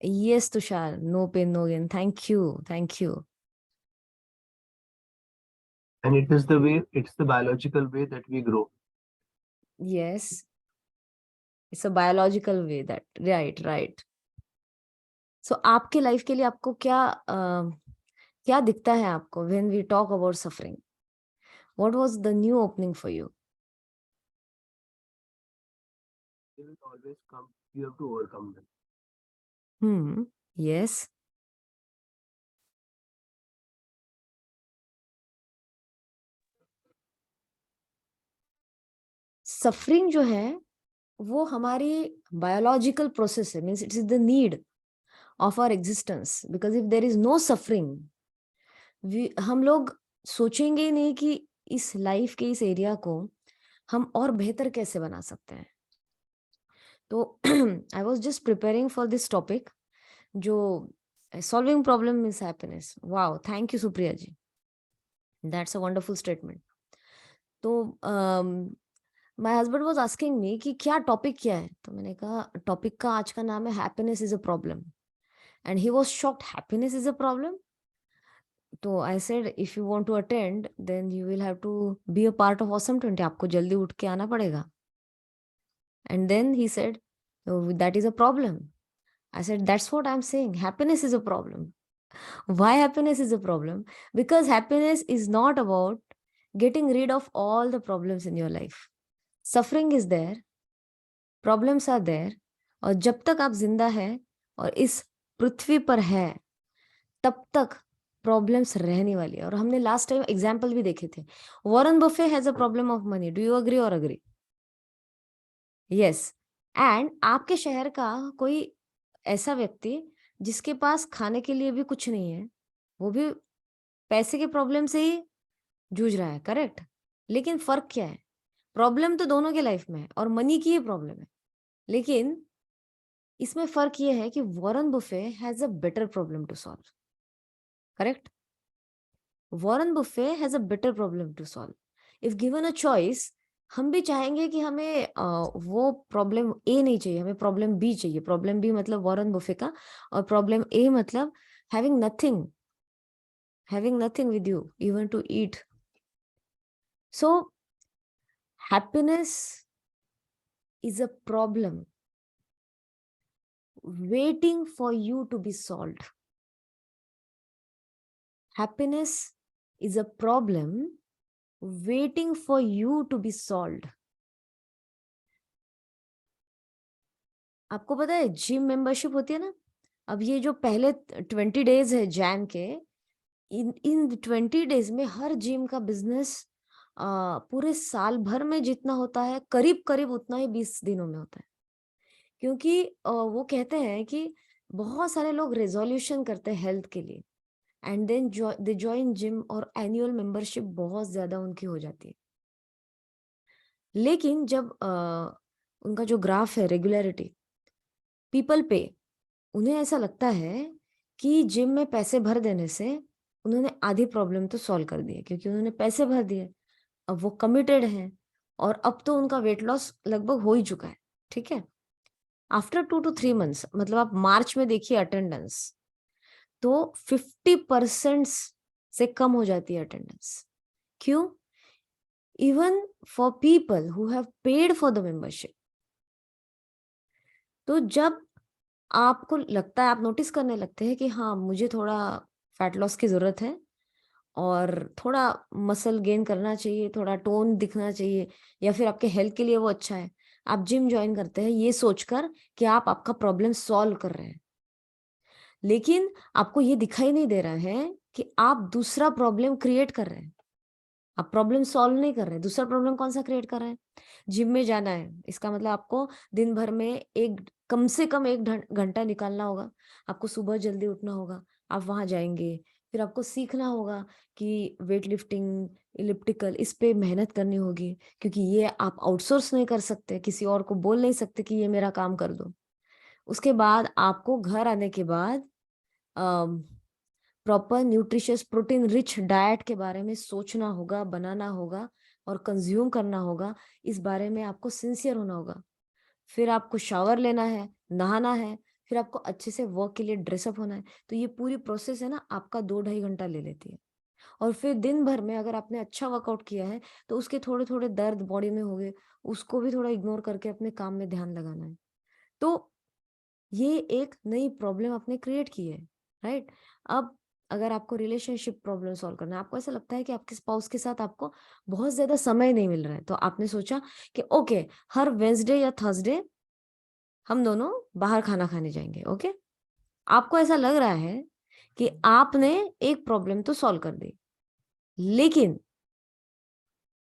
Yes, Tushar. No pain, no gain. Thank you. Thank you. And it's the biological way that we grow. Yes. It's a biological way that, right, right. So आपके life के लिए आपको क्या दिखता है आपको when we talk about suffering? What was the new opening for you? They will always come. You have to overcome them. Yes. Suffering जो है वो हमारी biological process है, means it is the need of our existence, because if there is no suffering, हम लोग सोचेंगे ही नहीं कि इस लाइफ के इस एरिया को हम और बेहतर कैसे बना सकते हैं. तो I was just preparing for this topic, जो solving problem is happiness. Wow, thank you Supriya ji, that's a wonderful statement. तो my husband was asking me कि क्या टॉपिक क्या है, तो मैंने कहा टॉपिक का आज का नाम है happiness is a problem. And he was shocked, happiness is a problem. तो I said if you want to attend then you will have to be a part of awesome 20, आपको जल्दी उठ के आना पड़ेगा. And then he said that is a problem. I said, that's what I'm saying. Happiness is a problem. Why happiness is a problem? Because happiness is not about getting rid of all the problems in your life. Suffering is there, problems are there, और जब तक आप जिंदा है और इस पृथ्वी पर है तब तक प्रॉब्लम्स रहने वाली है. और हमने लास्ट टाइम एग्जाम्पल भी देखे थे. Warren Buffett has a problem of money. Do you agree और अग्री? यस. एंड आपके शहर का कोई ऐसा व्यक्ति जिसके पास खाने के लिए भी कुछ नहीं है, वो भी पैसे के प्रॉब्लम से ही जूझ रहा है, करेक्ट? लेकिन फर्क क्या है? प्रॉब्लम तो दोनों के लाइफ में है और मनी की ही प्रॉब्लम है. लेकिन इसमें फर्क ये है कि Warren Buffett has a better problem to solve, correct? Warren Buffett has a better problem to solve. If given a choice, हम भी चाहेंगे कि हमें वो प्रॉब्लम ए नहीं चाहिए, हमें प्रॉब्लम बी चाहिए. प्रॉब्लम बी मतलब वॉरेन बुफे का, और प्रॉब्लम ए मतलब having nothing with you even to eat. So happiness is a problem waiting for you to be solved. Happiness is a problem waiting for you to be solved. आपको पता है gym membership होती है ना, अब ये जो पहले 20 डेज है जैन के, इन 20 डेज में हर जिम का बिजनेस पूरे साल भर में जितना होता है करीब करीब उतना ही 20 दिनों में होता है. क्योंकि वो कहते हैं कि बहुत सारे लोग रेजोल्यूशन करते हैं हेल्थ के लिए, and then they join gym, और एनुअल मेंबरशिप बहुत ज्यादा उनकी हो जाती है. लेकिन जब उनका जो ग्राफ है रेगुलरिटी, पीपल पे, उन्हें ऐसा लगता है कि जिम में पैसे भर देने से उन्होंने आधी प्रॉब्लम तो सॉल्व कर दी है, क्योंकि उन्होंने पैसे भर दिए, अब वो कमिटेड हैं, और अब तो उनका वेट लॉस लगभग हो ही चुका है. ठीक है, आफ्टर 2 to 3 months, मतलब आप मार्च में देखिए अटेंडेंस, तो 50% से कम हो जाती है अटेंडेंस. क्यों? Even for people who have paid for the membership. तो जब आपको लगता है, आप नोटिस करने लगते हैं कि हाँ मुझे थोड़ा फैट लॉस की जरूरत है और थोड़ा मसल गेन करना चाहिए, थोड़ा टोन दिखना चाहिए, या फिर आपके हेल्थ के लिए वो अच्छा है, आप जिम ज्वाइन करते हैं ये सोचकर कि आप आपका प्रॉब्लम सॉल्व कर रहे हैं. लेकिन आपको ये दिखाई नहीं दे रहा है कि आप दूसरा प्रॉब्लम क्रिएट कर रहे हैं. आप प्रॉब्लम सॉल्व नहीं कर रहे हैं, दूसरा प्रॉब्लम कौन सा क्रिएट कर रहे हैं? जिम में जाना है, इसका मतलब आपको दिन भर में कम से कम 1 घंटा निकालना होगा. आपको सुबह जल्दी उठना होगा, आप वहां जाएंगे, फिर आपको सीखना होगा कि वेट लिफ्टिंग, इलिप्टिकल, इस पे मेहनत करनी होगी, क्योंकि ये आप आउटसोर्स नहीं कर सकते, किसी और को बोल नहीं सकते कि ये मेरा काम कर दो. उसके बाद आपको घर आने के बाद proper nutritious protein rich diet के बारे में सोचना होगा, बनाना होगा और कंज्यूम करना होगा. इस बारे में आपको सिंसियर होना होगा. फिर आपको शावर लेना है, नहाना है, फिर आपको अच्छे से वर्क के लिए ड्रेसअप होना है, तो ये पूरी प्रोसेस है ना आपका 2-2.5 घंटा ले लेती है। और फिर दिन भर में अगर आपने अच्छा वर्कआउट किया है तो उसके थोड़े थोड़े दर्द बॉडी में हो गए, उसको भी थोड़ा इग्नोर करके अपने काम में ध्यान लगाना है। तो ये एक नई प्रॉब्लम आपने क्रिएट की है, राइट? अब अगर आपको रिलेशनशिप प्रॉब्लम सॉल्व करना है, आपको ऐसा लगता है कि आपके स्पाउस के साथ आपको बहुत ज्यादा समय नहीं मिल रहा है, तो आपने सोचा कि ओके, हर वेंसडे या थर्सडे हम दोनों बाहर खाना खाने जाएंगे। ओके, आपको ऐसा लग रहा है कि आपने एक प्रॉब्लम तो सॉल्व कर दी, लेकिन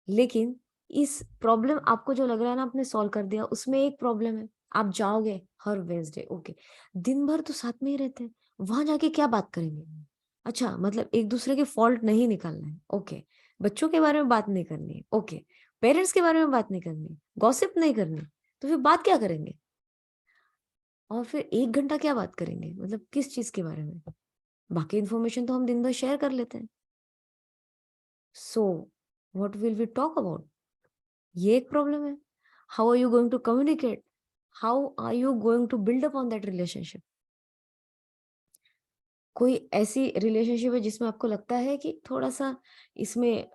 लेकिन इस प्रॉब्लम आपको जो लग रहा है ना आपने सॉल्व कर दिया, उसमें एक प्रॉब्लम है। आप जाओगे हर वेंसडे, ओके, दिन भर तो साथ में ही रहते हैं, वहां जाके क्या बात करेंगे? अच्छा, मतलब एक दूसरे के फॉल्ट नहीं निकालना है, ओके, बच्चों के बारे में बात नहीं करनी है, ओके, पेरेंट्स के बारे में बात नहीं करनी, गॉसिप नहीं करनी, तो फिर बात क्या करेंगे? और फिर 1 घंटा क्या बात करेंगे? मतलब किस चीज के बारे में? बाकी इंफॉर्मेशन तो हम दिन भर शेयर कर लेते हैं। So what will we talk about? ये एक प्रॉब्लम है। How are you going to communicate? How are you going to build up on that relationship? कोई ऐसी रिलेशनशिप है जिसमें आपको लगता है कि थोड़ा सा इसमें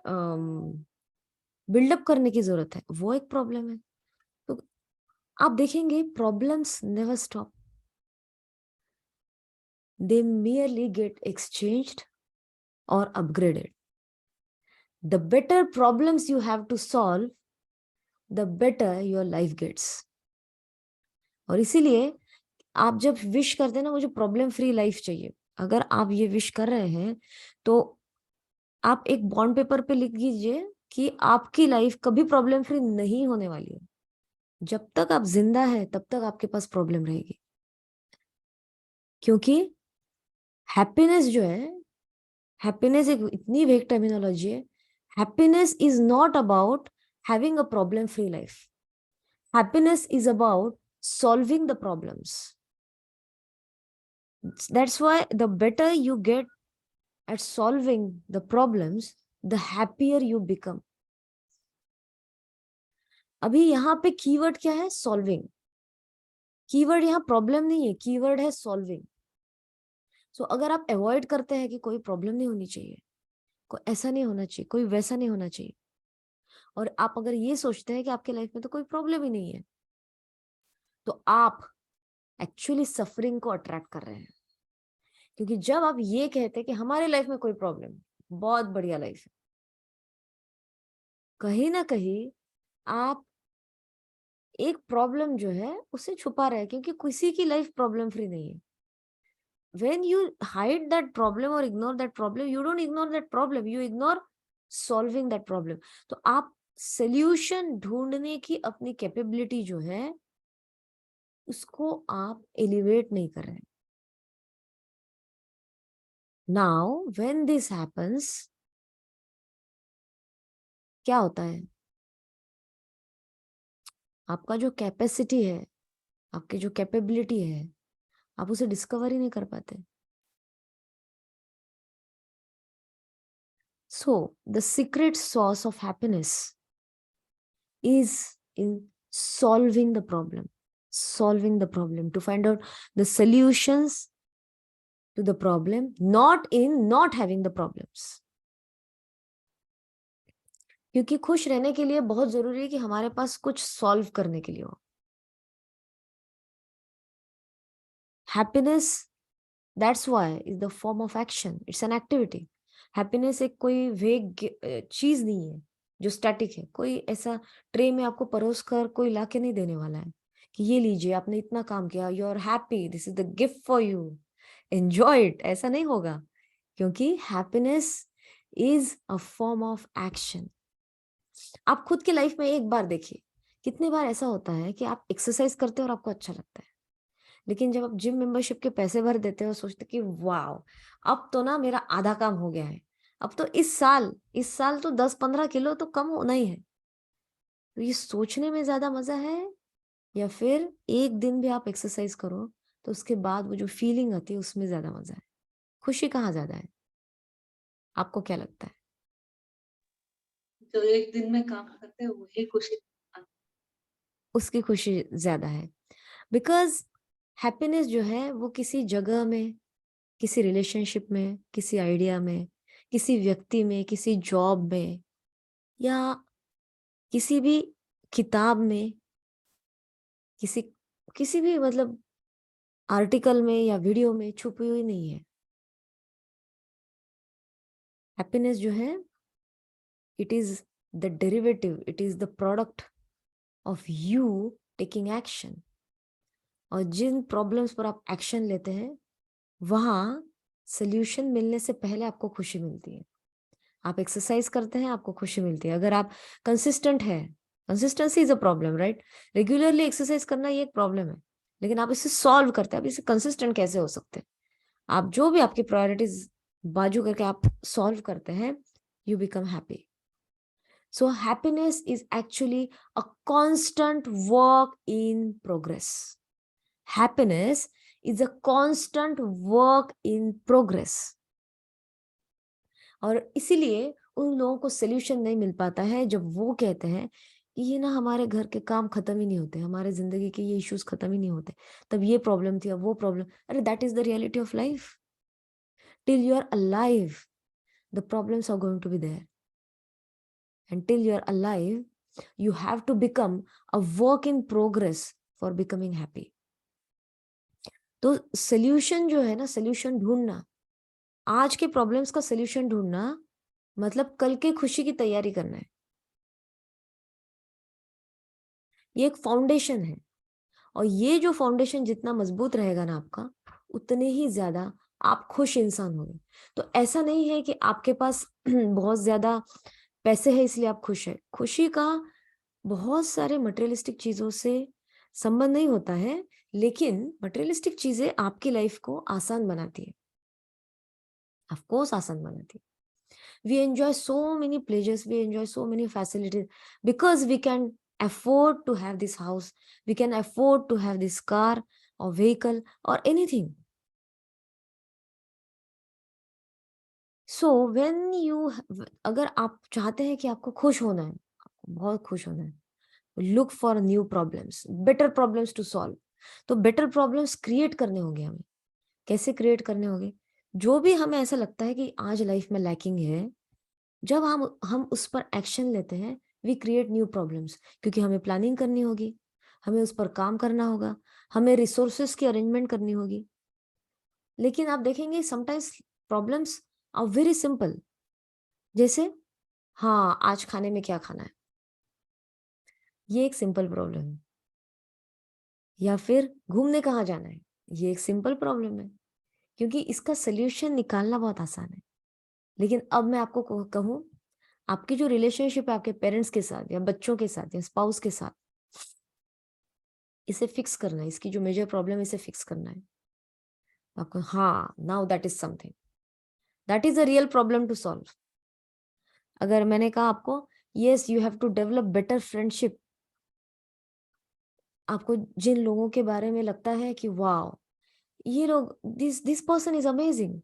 बिल्डअप करने की जरूरत है, वो एक प्रॉब्लम है। तो आप देखेंगे प्रॉब्लम्स नेवर स्टॉप, दे merely गेट exchanged और upgraded. The better problems you have to solve, the better your life gets. और इसीलिए आप जब विश करते हैं ना, मुझे प्रॉब्लम फ्री लाइफ चाहिए, अगर आप ये विश कर रहे हैं तो आप एक बॉन्ड पेपर पे लिख दीजिए कि आपकी लाइफ कभी प्रॉब्लम फ्री नहीं होने वाली है। जब तक आप जिंदा है तब तक आपके पास प्रॉब्लम रहेगी, क्योंकि हैप्पीनेस जो है, हैप्पीनेस एक इतनी वेग टर्मिनोलॉजी है। Happiness is not about having a problem free life, happiness is about solving the problems. That's why the better you get at solving the problems, the happier you become. अभी यहाँ पे keyword क्या है? Solving. Keyword यहाँ problem नहीं है, keyword है solving. सो अगर आप अवॉइड करते हैं कि कोई प्रॉब्लम नहीं होनी चाहिए, कोई ऐसा नहीं होना चाहिए, कोई वैसा नहीं होना चाहिए, और आप अगर ये सोचते हैं कि आपके लाइफ में तो कोई प्रॉब्लम ही नहीं है, तो आप एक्चुअली सफरिंग को अट्रैक्ट कर रहे हैं। क्योंकि जब आप ये कहते हैं कि हमारे लाइफ में कोई प्रॉब्लम, बहुत बढ़िया लाइफ है, कहीं ना कहीं आप एक प्रॉब्लम जो है उसे छुपा रहे हैं, क्योंकि किसी की लाइफ प्रॉब्लम फ्री नहीं है। When you hide that problem or ignore that problem, you don't ignore that problem, you ignore solving that problem. तो आप सोल्यूशन ढूंढने की अपनी कैपेबिलिटी जो है उसको आप एलिवेट नहीं कर रहे हैं। नाउ व्हेन दिस हैपेंस, क्या होता है? आपका जो कैपेसिटी है, आपकी जो कैपेबिलिटी है, आप उसे डिस्कवर ही नहीं कर पाते। So the secret swords of happiness is in solving the problem, solving the problem, to find out the solutions to the problem, not in not having the problems. क्योंकि खुश रहने के लिए बहुत जरूरी है कि हमारे पास कुछ सॉल्व करने के लिए हो। Happiness, that's why, is the form of action, it's an activity. Happiness एक कोई वेग चीज नहीं है जो स्टैटिक है। कोई ऐसा ट्रे में आपको परोस कर कोई लाके नहीं देने वाला है कि ये लीजिए, आपने इतना काम किया, you are happy, this is the gift for you, enjoy it. ऐसा नहीं होगा, क्योंकि happiness is a form of action. आप खुद के लाइफ में एक बार देखिए, कितनी बार ऐसा होता है कि आप एक्सरसाइज करते हो और आपको अच्छा लगता है, लेकिन जब आप जिम मेंबरशिप के पैसे भर देते हो सोचते कि वाह, अब तो ना मेरा आधा काम हो गया है, अब तो इस साल तो 10-15 किलो तो कम होना ही है। तो ये सोचने में ज्यादा मजा है, या फिर एक दिन भी आप एक्सरसाइज करो तो उसके बाद वो जो फीलिंग आती है उसमें ज्यादा मजा है? खुशी कहाँ ज्यादा है? आपको क्या लगता है? जो एक दिन में काम करते हैं वही खुशी। उसकी खुशी ज्यादा है, बिकॉज हैप्पीनेस जो है वो किसी जगह में, किसी रिलेशनशिप में, किसी आइडिया में, किसी व्यक्ति में, किसी जॉब में, या किसी भी किताब में, किसी किसी भी मतलब आर्टिकल में या वीडियो में छुपी हुई नहीं है। हैप्पीनेस जो है, it is the derivative, it is the product of you taking action. और जिन प्रॉब्लम्स पर आप एक्शन लेते हैं वहां सोल्यूशन मिलने से पहले आपको खुशी मिलती है। आप एक्सरसाइज करते हैं, आपको खुशी मिलती है। अगर आप कंसिस्टेंट है, consistency is a problem, right? Regularly exercise करना ये एक प्रॉब्लम है, लेकिन आप इसे सॉल्व करते हैं। आप इसे कंसिस्टेंट कैसे हो सकते हैं? आप जो भी आपकी प्रायोरिटीज बाजू करके आप सॉल्व करते हैं, you become happy. So happiness is actually a constant work in progress. Happiness is a constant work in progress. और इसीलिए उन लोगों को सोल्यूशन नहीं मिल पाता है जब वो कहते हैं कि ये ना हमारे घर के काम खत्म ही नहीं होते, हमारे जिंदगी के ये इश्यूज खत्म ही नहीं होते, तब ये प्रॉब्लम थी, अब वो प्रॉब्लम। अरे that is the reality of life. Till you are alive the problems are going to be there, and till you are alive you have to become a work in progress for becoming happy. तो solution जो है ना, solution ढूंढना, आज के problems का solution ढूंढना मतलब कल के खुशी की तैयारी करना है। ये एक फाउंडेशन है, और ये जो फाउंडेशन जितना मजबूत रहेगा ना आपका, उतने ही ज्यादा आप खुश इंसान होंगे। तो ऐसा नहीं है कि आपके पास बहुत ज्यादा पैसे है इसलिए आप खुश है। खुशी का बहुत सारे मटेरियलिस्टिक चीजों से संबंध नहीं होता है, लेकिन मटेरियलिस्टिक चीजें आपकी लाइफ को आसान बनाती है, ऑफ कोर्स आसान बनाती है। We enjoy so many pleasures, we enjoy so many facilities because we can afford to have this house, we can afford to have this car or vehicle or anything. So when you, अगर आप चाहते हैं कि आपको खुश होना है, आपको बहुत खुश होना है, look for new problems, better problems to solve. तो better problems create करने होंगे हमें। कैसे create करने होंगे? जो भी हमें ऐसा लगता है कि आज लाइफ में लैकिंग है, जब हम उस पर एक्शन लेते हैं, वी क्रिएट न्यू प्रॉब्लम्स, क्योंकि हमें प्लानिंग करनी होगी, हमें उस पर काम करना होगा, हमें रिसोर्सेस की अरेंजमेंट करनी होगी। लेकिन आप देखेंगे sometimes problems are very simple, जैसे हाँ आज खाने में क्या खाना है, ये एक सिंपल प्रॉब्लम है। या फिर घूमने कहाँ जाना है, ये एक सिंपल प्रॉब्लम है, क्योंकि इसका सोल्यूशन निकालना बहुत आसान है। लेकिन अब मैं आपको कहूँ, आपकी जो रिलेशनशिप है आपके पेरेंट्स के साथ या बच्चों के साथ या स्पाउस के साथ, इसे फिक्स करना है, इसकी जो मेजर प्रॉब्लम है इसे फिक्स करना है आपको। हाँ, now that is something, that is a real problem to solve. अगर मैंने कहा आपको yes you have to develop better friendship, आपको जिन लोगों के बारे में लगता है कि वाह ये लोग, दिस पर्सन इज अमेजिंग,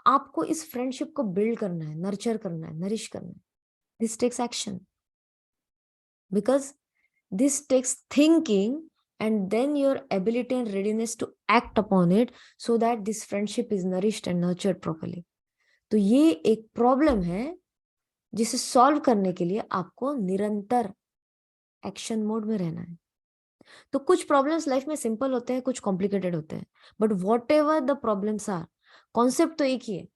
आपको इस फ्रेंडशिप को बिल्ड करना है, नर्चर करना है, नरिश करना है। This takes action, because this takes thinking and then your ability and readiness to act upon it so that this friendship is nourished and nurtured properly. तो ये एक प्रॉब्लम है जिसे सॉल्व करने के लिए आपको निरंतर एक्शन मोड में रहना है। तो कुछ प्रॉब्लम्स लाइफ में सिंपल होते हैं, कुछ कॉम्प्लिकेटेड होते हैं, but whatever the problems are, concept तो एक ही है,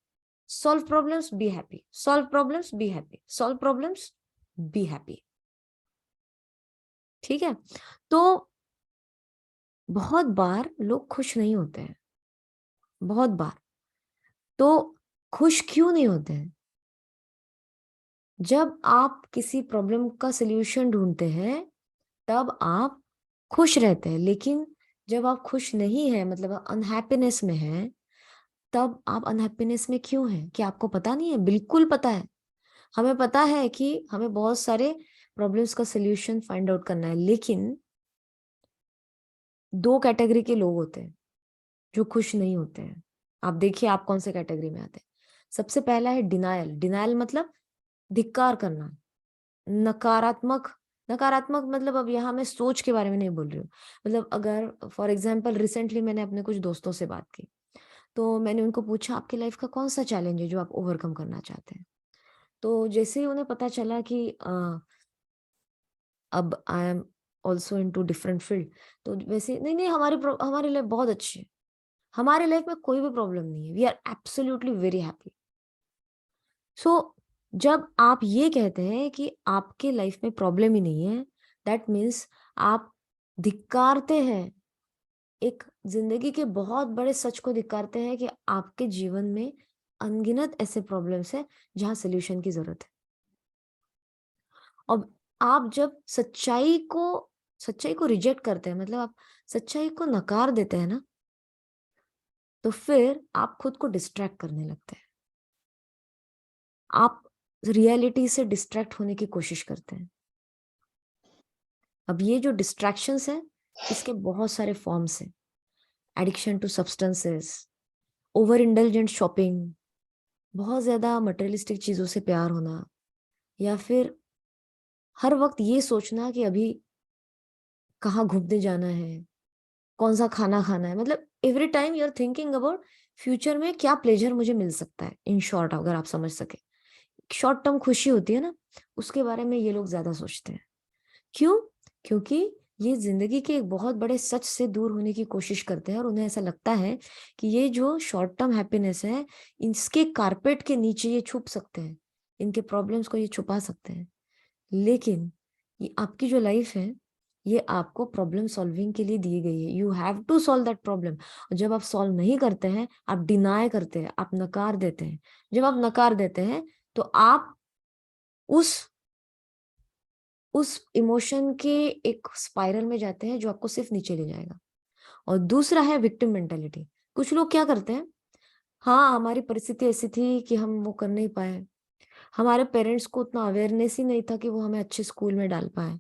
solve problems be happy, solve problems be happy, solve problems be happy. ठीक है? तो बहुत बार लोग खुश नहीं होते हैं, बहुत बार। तो खुश क्यों नहीं होते हैं? जब आप किसी प्रॉब्लम का सलूशन ढूंढते हैं तब आप खुश रहते हैं, लेकिन जब आप खुश नहीं है, मतलब अनहैप्पीनेस में है, तब आप अनहैप्पीनेस में क्यों हैं? क्या आपको पता नहीं है? बिल्कुल पता है। हमें पता है कि हमें बहुत सारे प्रॉब्लम्स का सलूशन फाइंड आउट करना है, लेकिन दो कैटेगरी के लोग होते हैं जो खुश नहीं होते हैं। आप देखिए आप कौन से कैटेगरी में आते हैं। सबसे पहला है डिनायल। डिनायल मतलब धिक्कार करना, नकारात्मक मतलब अब यहाँ मैं सोच के बारे में नहीं बोल रही हूँ। मतलब अगर फॉर एग्जाम्पल रिसेंटली मैंने अपने कुछ दोस्तों से बात की, तो मैंने उनको पूछा आपकी लाइफ का कौन सा चैलेंज है जो आप ओवरकम करना चाहते हैं। तो जैसे ही उन्हें पता चला कि अब I am also in two different field, तो वैसे नहीं नहीं हमारी लाइफ बहुत अच्छी है, हमारी लाइफ में कोई भी प्रॉब्लम नहीं है, we are absolutely very happy. So जब आप ये कहते हैं कि आपके लाइफ में प्रॉब्लम ही नहीं है, दैट मीन्स आप धिक्कारते हैं, एक जिंदगी के बहुत बड़े सच को धिक्कारते हैं कि आपके जीवन में अनगिनत ऐसे प्रॉब्लम्स हैं जहां सोल्यूशन की जरूरत है। अब आप जब सच्चाई को रिजेक्ट करते हैं, मतलब आप सच्चाई को नकार देते हैं ना, तो फिर आप खुद को डिस्ट्रैक्ट करने लगते हैं, आप रियलिटी से डिस्ट्रैक्ट होने की कोशिश करते हैं। अब ये जो डिस्ट्रैक्शंस हैं, इसके बहुत सारे फॉर्म्स हैं। Addiction to substances, over indulgent shopping, बहुत ज्यादा मटेरियलिस्टिक चीजों से प्यार होना, या फिर हर वक्त ये सोचना कि अभी कहाँ घूमने जाना है, कौन सा खाना खाना है, मतलब every time you are thinking about future में क्या प्लेजर मुझे मिल सकता है। इन शॉर्ट अगर आप समझ सके, शॉर्ट टर्म खुशी होती है ना, उसके बारे में ये लोग ज्यादा सोचते हैं। क्यों? क्योंकि ये जिंदगी के एक बहुत बड़े सच से दूर होने की कोशिश करते हैं, और उन्हें ऐसा लगता है कि ये जो शॉर्ट टर्म हैप्पीनेस है, इसके कारपेट के नीचे ये छुप सकते हैं, इनके प्रॉब्लम्स को ये छुपा सकते हैं। लेकिन ये आपकी जो लाइफ है, ये आपको प्रॉब्लम सॉल्विंग के लिए दी गई है। You have to solve that problem. और जब आप सॉल्व नहीं करते हैं, आप डिनाय करते हैं, आप नकार देते हैं। जब आप नकार देते हैं, तो आप उस इमोशन के एक स्पाइरल में जाते हैं जो आपको सिर्फ नीचे ले जाएगा। और दूसरा है विक्टिम मेंटालिटी। कुछ लोग क्या करते हैं, हाँ हमारी परिस्थिति ऐसी थी कि हम वो कर नहीं पाए, हमारे पेरेंट्स को उतना अवेयरनेस ही नहीं था कि वो हमें अच्छे स्कूल में डाल पाए,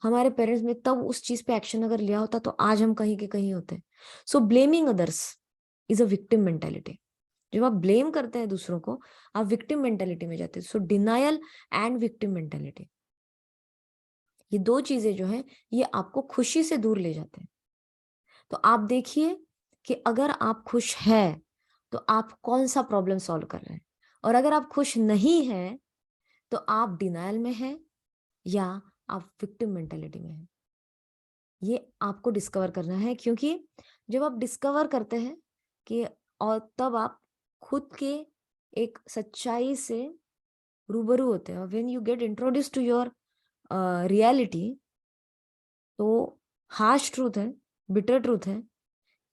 हमारे पेरेंट्स ने तब उस चीज पे एक्शन अगर लिया होता तो आज हम कहीं के कहीं होते। So blaming others is a victim mentality. जब आप ब्लेम करते हैं दूसरों को, आप विक्टिम मेंटालिटी में जाते हैं। सो डिनायल एंड विक्टिम मेंटालिटी, ये दो चीजें जो है, ये आपको खुशी से दूर ले जाते हैं। तो आप देखिए कि अगर आप खुश हैं, तो आप कौन सा प्रॉब्लम सॉल्व कर रहे हैं, और अगर आप खुश नहीं हैं, तो आप डिनायल में हैं या आप विक्टिम मेंटालिटी में हैं। ये आपको डिस्कवर करना है, क्योंकि जब आप डिस्कवर करते हैं कि, और तब आप खुद के एक सच्चाई से रूबरू होते हैं, और when you get introduce to your reality, तो हार्श ट्रूथ है, बिटर ट्रूथ है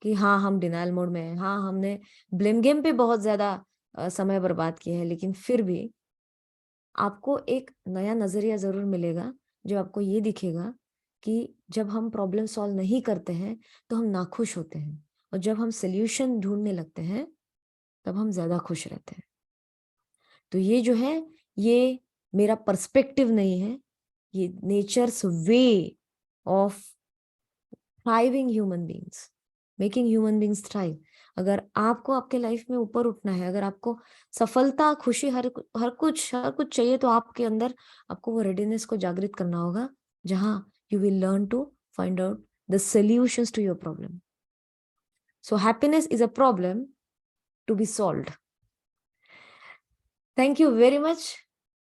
कि हाँ हम डिनायल मोड में हैं, हाँ हमने ब्लेम गेम पे बहुत ज्यादा समय बर्बाद किया है, लेकिन फिर भी आपको एक नया नजरिया जरूर मिलेगा, जो आपको ये दिखेगा कि जब हम प्रॉब्लम सॉल्व नहीं करते हैं तो हम नाखुश होते हैं, और जब हम सोल्यूशन ढूंढने लगते हैं तब हम ज्यादा खुश रहते हैं। तो ये जो है, ये मेरा पर्सपेक्टिव नहीं है, ये nature's way of thriving human beings, making human beings thrive. अगर आपको आपके लाइफ में ऊपर उठना है, अगर आपको सफलता, खुशी, हर कुछ चाहिए, तो आपके अंदर आपको वो रेडीनेस को जागृत करना होगा, जहां you will learn to find out the solutions to your problem. So happiness is a problem to be solved. Thank you very much.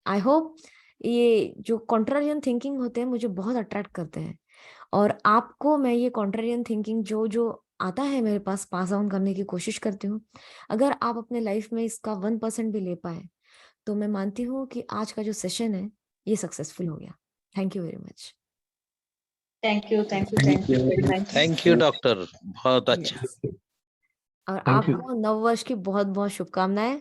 I hope ये जो कॉन्ट्रारियन थिंकिंग होते हैं मुझे बहुत अट्रैक्ट करते हैं, और आपको मैं ये कॉन्ट्रारियन थिंकिंग जो जो आता है मेरे पास ऑन करने की कोशिश करती हूँ। अगर आप अपने लाइफ में इसका 1% भी ले पाए, तो मैं मानती हूँ कि आज का जो सेशन है ये सक्सेसफुल हो गया। Thank you very much. Thank you very much. Thank you doctor, बहुत अच्छा। और Thank you. आपको नववर्ष की बहुत बहुत शुभकामनाएं।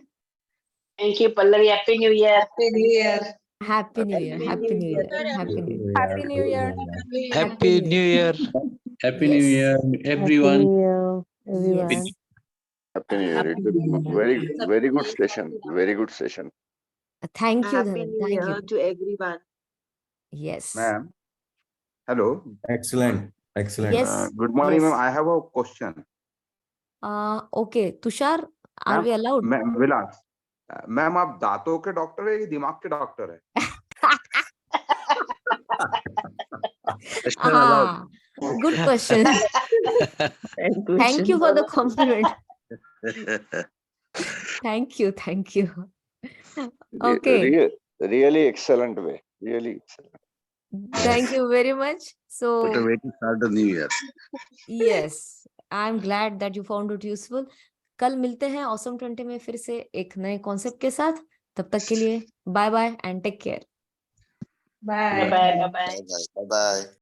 Thank you Pallavi, happy new year. Happy new year. Happy new year, happy new year, happy new year, happy new year. Happy new year. Happy New Year, everyone. everyone. Happy New Year. It was very good session. Very good session. Thank you, happy Dhanan. New Thank year you. To everyone. Yes. Ma'am. Hello. Excellent, excellent. Yes. Good morning, Yes. ma'am. I have a question. Okay. Tushar, are Ma'am, we allowed? Vilas. Ma'am आप दांतों के doctor है या दिमाग के doctor है? Question allowed. Good question. Thank you for the compliment. Thank you. Okay. Really excellent way. Really excellent. Thank you very much. What a So, way to start the new year. yes, I'm glad that you found it useful. कल मिलते हैं Awesome 20 में फिर से एक नए concept के साथ. तब तक के लिए bye bye and take care. Bye bye. Bye bye.